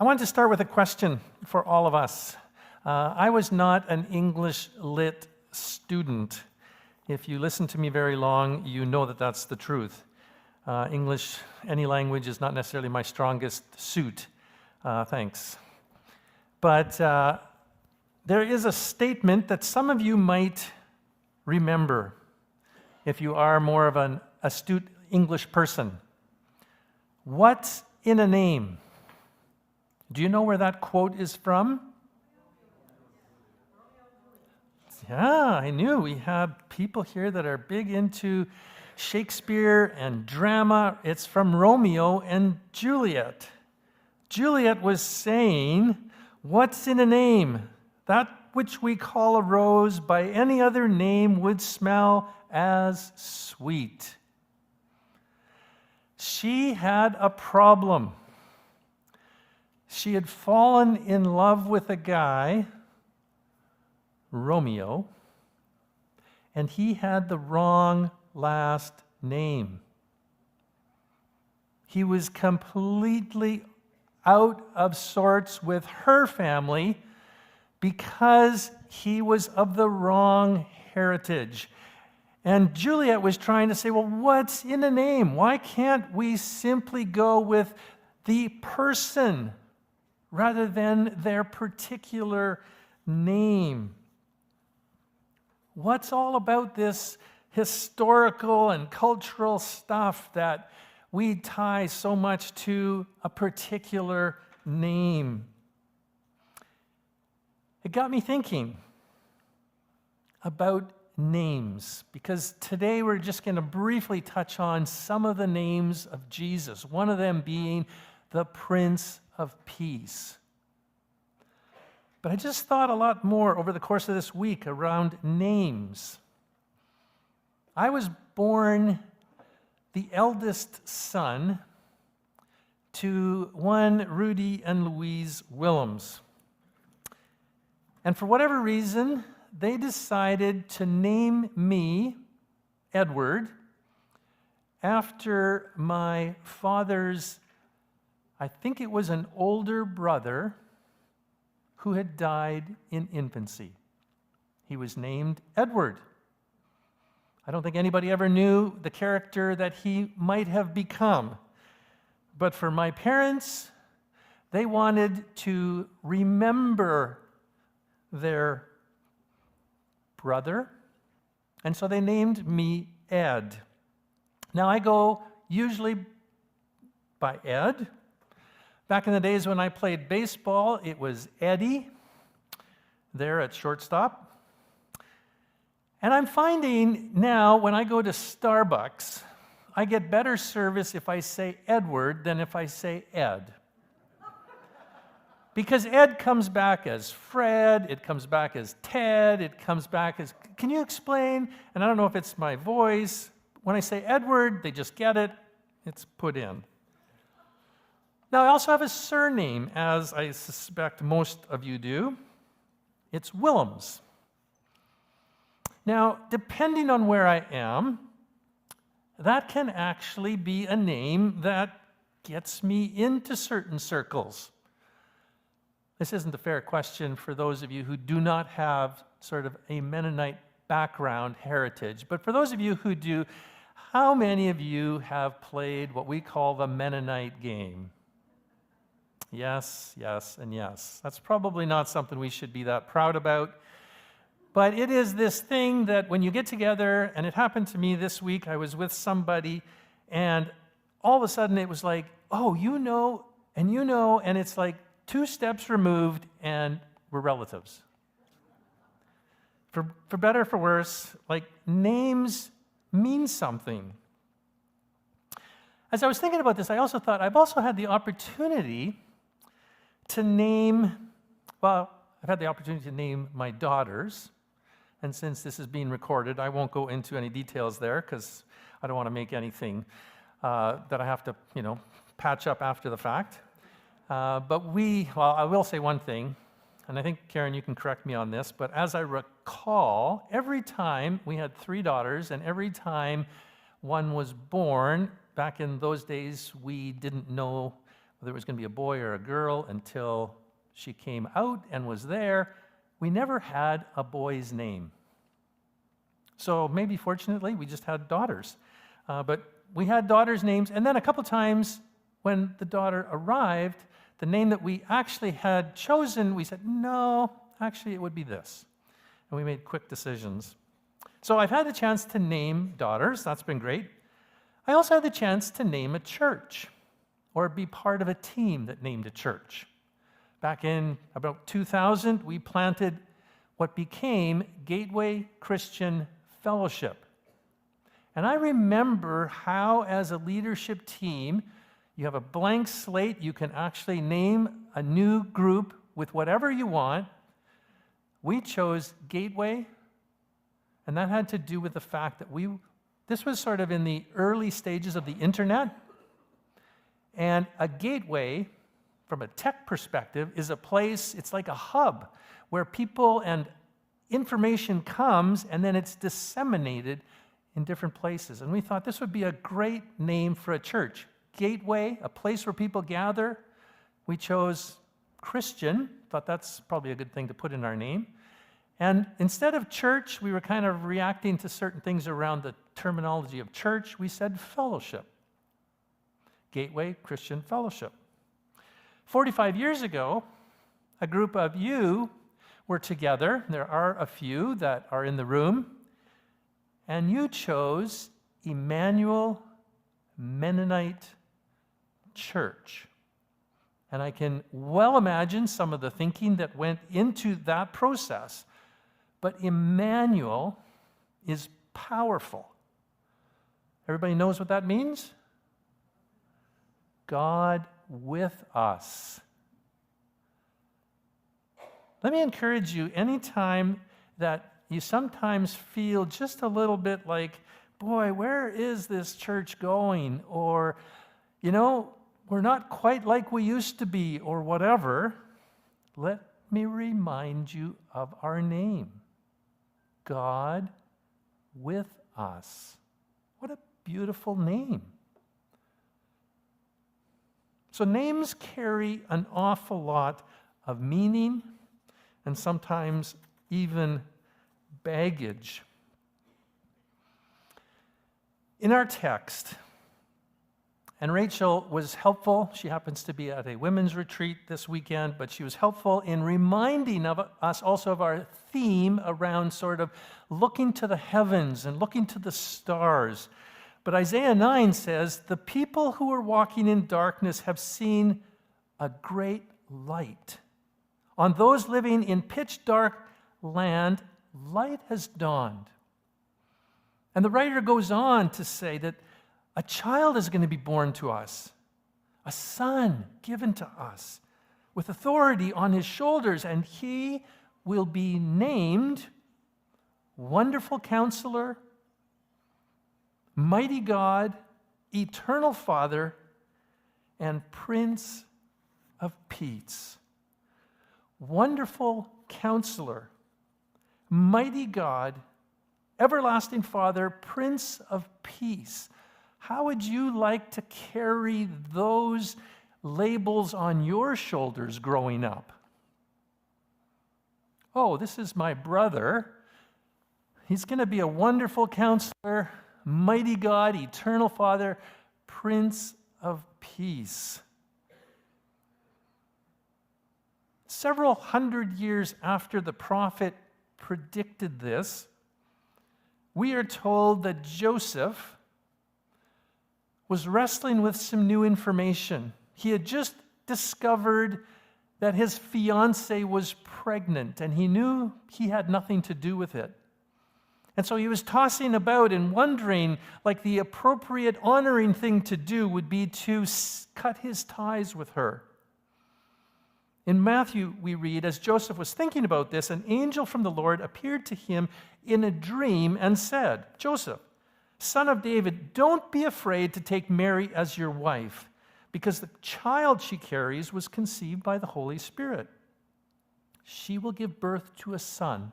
I wanted to start with a question for all of us. I was not an English lit student. If you listen to me very long, you know that that's the truth. English, any language, is not necessarily my strongest suit. Thanks. But there is a statement that some of you might remember if you are more of an astute English person. What's in a name? Do you know where that quote is from? Yeah, I knew we had people here that are big into Shakespeare and drama. It's from Romeo and Juliet. Juliet was saying, what's in a name? That which we call a rose by any other name would smell as sweet. She had a problem. She had fallen in love with a guy, Romeo, and he had the wrong last name. He was completely out of sorts with her family because he was of the wrong heritage. And Juliet was trying to say, well, what's in a name? Why can't we simply go with the person rather than their particular name? What's all about this historical and cultural stuff that we tie so much to a particular name? It got me thinking about names, because today we're just going to briefly touch on some of the names of Jesus, one of them being the Prince of Peace. But I just thought a lot more over the course of this week around names. I was born the eldest son to one Rudy and Louise Willms. And for whatever reason, they decided to name me Edward after my father's, I think it was an older brother who had died in infancy. He was named Edward. I don't think anybody ever knew the character that he might have become. But for my parents, they wanted to remember their brother, and so they named me Ed. Now I go usually by Ed. Back in the days when I played baseball, it was Eddie there at shortstop. And I'm finding now when I go to Starbucks, I get better service if I say Edward than if I say Ed. Because Ed comes back as Fred, it comes back as Ted, it comes back as, can you explain? And I don't know if it's my voice. When I say Edward, they just get it. It's put in. Now, I also have a surname, as I suspect most of you do. It's Willms. Now, depending on where I am, that can actually be a name that gets me into certain circles. This isn't a fair question for those of you who do not have sort of a Mennonite background heritage. But for those of you who do, how many of you have played what we call the Mennonite game? Yes, yes, and yes. That's probably not something we should be that proud about. But it is this thing that when you get together, and it happened to me this week, I was with somebody, and all of a sudden it was like, oh, you know, and it's like, 2 steps removed, and we're relatives. For better or for worse, like, names mean something. As I was thinking about this, I also thought I've also had the opportunity to name, well, I've had the opportunity to name my daughters, and since this is being recorded, I won't go into any details there because I don't want to make anything that I have to, patch up after the fact. But I will say one thing, and I think, Karen, you can correct me on this, but as I recall, every time we had 3 daughters, and every time one was born, back in those days, we didn't know whether it was going to be a boy or a girl, until she came out and was there. We never had a boy's name. So maybe fortunately we just had daughters. But we had daughters' names, and then a couple times when the daughter arrived, the name that we actually had chosen, we said, no, actually it would be this. And we made quick decisions. So I've had the chance to name daughters. That's been great. I also had the chance to name a church or be part of a team that named a church. Back in about 2000, we planted what became Gateway Christian Fellowship. And I remember how, as a leadership team, you have a blank slate. You can actually name a new group with whatever you want. We chose Gateway, and that had to do with the fact that this was sort of in the early stages of the internet. And a gateway, from a tech perspective, is a place, it's like a hub where people and information comes and then it's disseminated in different places. And we thought this would be a great name for a church. Gateway, a place where people gather. We chose Christian, thought that's probably a good thing to put in our name. And instead of church, we were kind of reacting to certain things around the terminology of church. We said fellowship. Gateway Christian Fellowship. 45 years ago, a group of you were together. There are a few that are in the room. And you chose Emmanuel Mennonite Church. And I can well imagine some of the thinking that went into that process. But Emmanuel is powerful. Everybody knows what that means? God with us. Let me encourage you, anytime that you sometimes feel just a little bit like, boy, where is this church going? Or, we're not quite like we used to be, or whatever. Let me remind you of our name. God with us. What a beautiful name. So names carry an awful lot of meaning and sometimes even baggage. In our text, and Rachel was helpful. She happens to be at a women's retreat this weekend, but she was helpful in reminding us also of our theme around sort of looking to the heavens and looking to the stars. But Isaiah 9 says, the people who are walking in darkness have seen a great light. On those living in pitch dark land, light has dawned. And the writer goes on to say that a child is going to be born to us, a son given to us, with authority on his shoulders, and he will be named Wonderful Counselor, Mighty God, Eternal Father, and Prince of Peace. Wonderful Counselor, Mighty God, Everlasting Father, Prince of Peace. How would you like to carry those labels on your shoulders growing up? Oh, this is my brother. He's going to be a wonderful counselor, mighty God, eternal Father, Prince of Peace. Several hundred years after the prophet predicted this, we are told that Joseph was wrestling with some new information. He had just discovered that his fiancée was pregnant, and he knew he had nothing to do with it. And so he was tossing about and wondering, like the appropriate honoring thing to do would be to cut his ties with her. In Matthew, we read, as Joseph was thinking about this, an angel from the Lord appeared to him in a dream and said, Joseph, son of David, don't be afraid to take Mary as your wife, because the child she carries was conceived by the Holy Spirit. She will give birth to a son,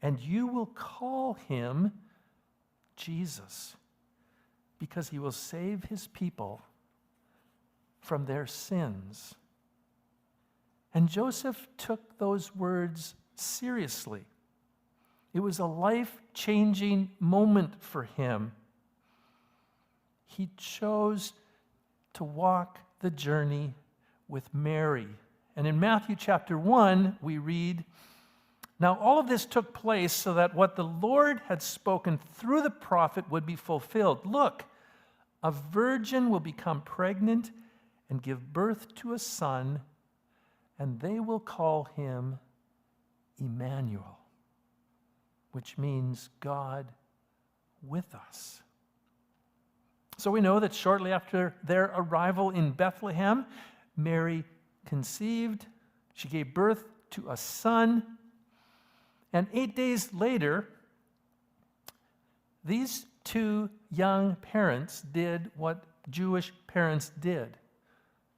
and you will call him Jesus, because he will save his people from their sins. And Joseph took those words seriously. It was a life-changing moment for him. He chose to walk the journey with Mary. And in Matthew chapter 1, we read, "Now all of this took place so that what the Lord had spoken through the prophet would be fulfilled. Look, a virgin will become pregnant and give birth to a son, and they will call him Emmanuel," which means God with us. So we know that shortly after their arrival in Bethlehem, Mary conceived, she gave birth to a son, and 8 days later, these two young parents did what Jewish parents did.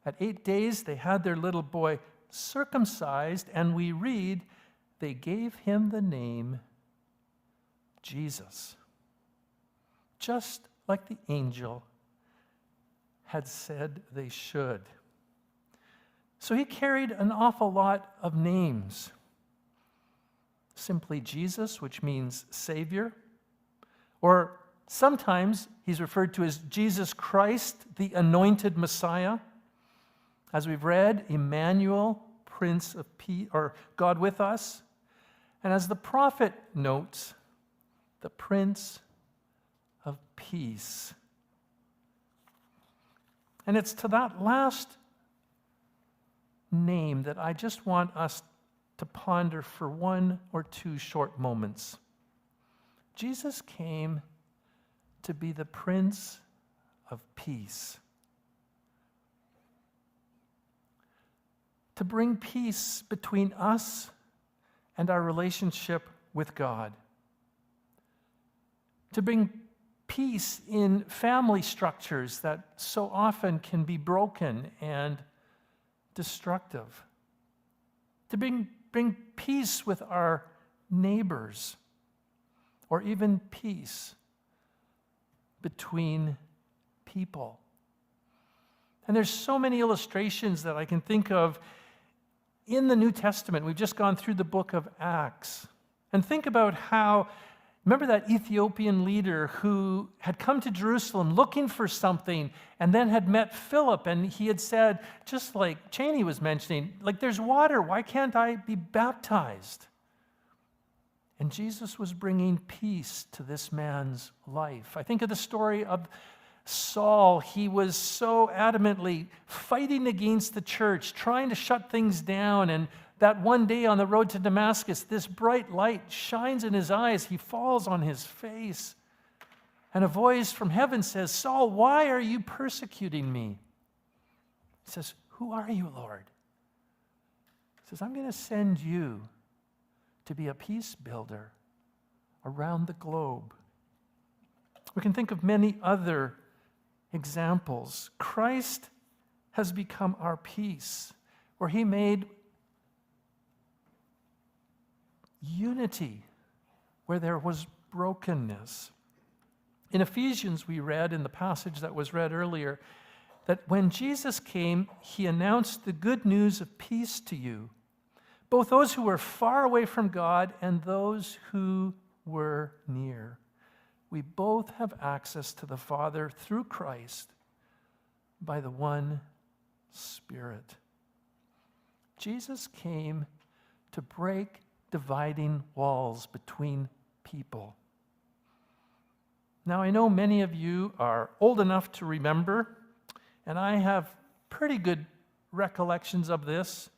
At 8 days, they had their little boy circumcised, and we read, they gave him the name Jesus, just like the angel had said they should. So he carried an awful lot of names. Simply Jesus, which means Savior, or sometimes he's referred to as Jesus Christ, the anointed Messiah. As we've read, Emmanuel, Prince of Peace, or God with us. And as the prophet notes, the Prince of Peace. And it's to that last name that I just want us to ponder for 1 or 2 short moments. Jesus came to be the Prince of Peace. To bring peace between us and our relationship with God. To bring peace in family structures that so often can be broken and destructive. To bring peace with our neighbors, or even peace between people. And there's so many illustrations that I can think of in the New Testament. We've just gone through the book of Acts. And think about how, remember that Ethiopian leader who had come to Jerusalem looking for something and then had met Philip, and he had said, just like Cheney was mentioning, like, there's water, why can't I be baptized? And Jesus was bringing peace to this man's life. I think of the story of Saul. He was so adamantly fighting against the church, trying to shut things down, and that one day on the road to Damascus, this bright light shines in his eyes. He falls on his face. And a voice from heaven says, "Saul, why are you persecuting me?" He says, "Who are you, Lord?" He says, "I'm going to send you to be a peace builder around the globe." We can think of many other examples. Christ has become our peace, where he made unity where there was brokenness. In Ephesians, we read in the passage that was read earlier that when Jesus came, he announced the good news of peace to you, both those who were far away from God and those who were near. We both have access to the Father through Christ by the one Spirit. Jesus came to break dividing walls between people. Now, I know many of you are old enough to remember, and I have pretty good recollections of this.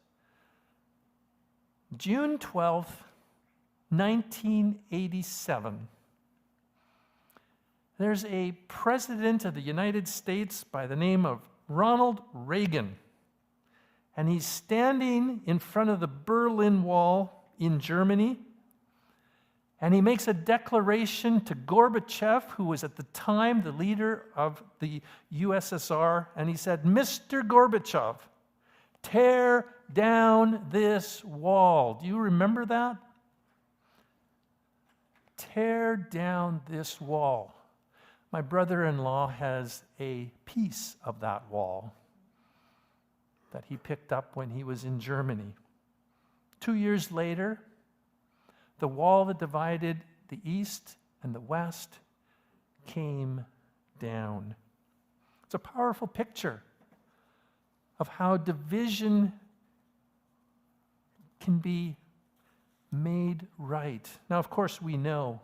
June 12th, 1987. There's a president of the United States by the name of Ronald Reagan, and he's standing in front of the Berlin Wall in Germany, and he makes a declaration to Gorbachev, who was at the time the leader of the USSR, and he said, "Mr. Gorbachev, tear down this wall." Do you remember that? Tear down this wall. My brother-in-law has a piece of that wall. that he picked up when he was in Germany. 2 years later, the wall that divided the East and the West came down. It's a powerful picture of how division can be made right. Now, of course, we know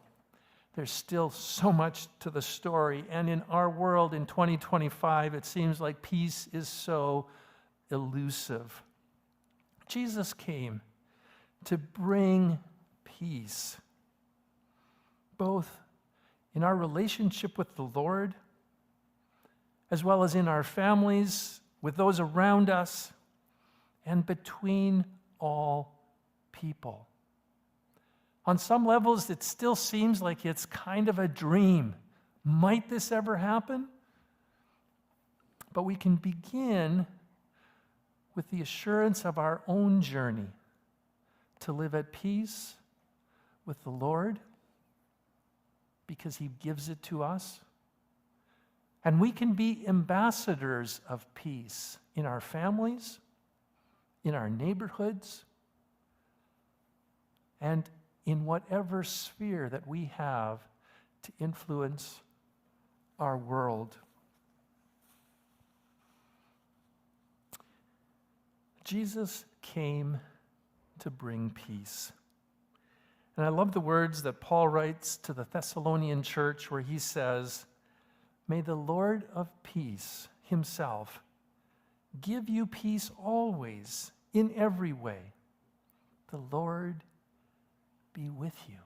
there's still so much to the story, and in our world in 2025, it seems like peace is so elusive. Jesus came to bring peace, both in our relationship with the Lord, as well as in our families, with those around us, and between all people. On some levels, it still seems like it's kind of a dream. Might this ever happen? But we can begin with the assurance of our own journey to live at peace with the Lord because he gives it to us. And we can be ambassadors of peace in our families, in our neighborhoods, and in whatever sphere that we have to influence our world. Jesus came to bring peace. And I love the words that Paul writes to the Thessalonian church where he says, "May the Lord of peace himself give you peace always, in every way. The Lord be with you."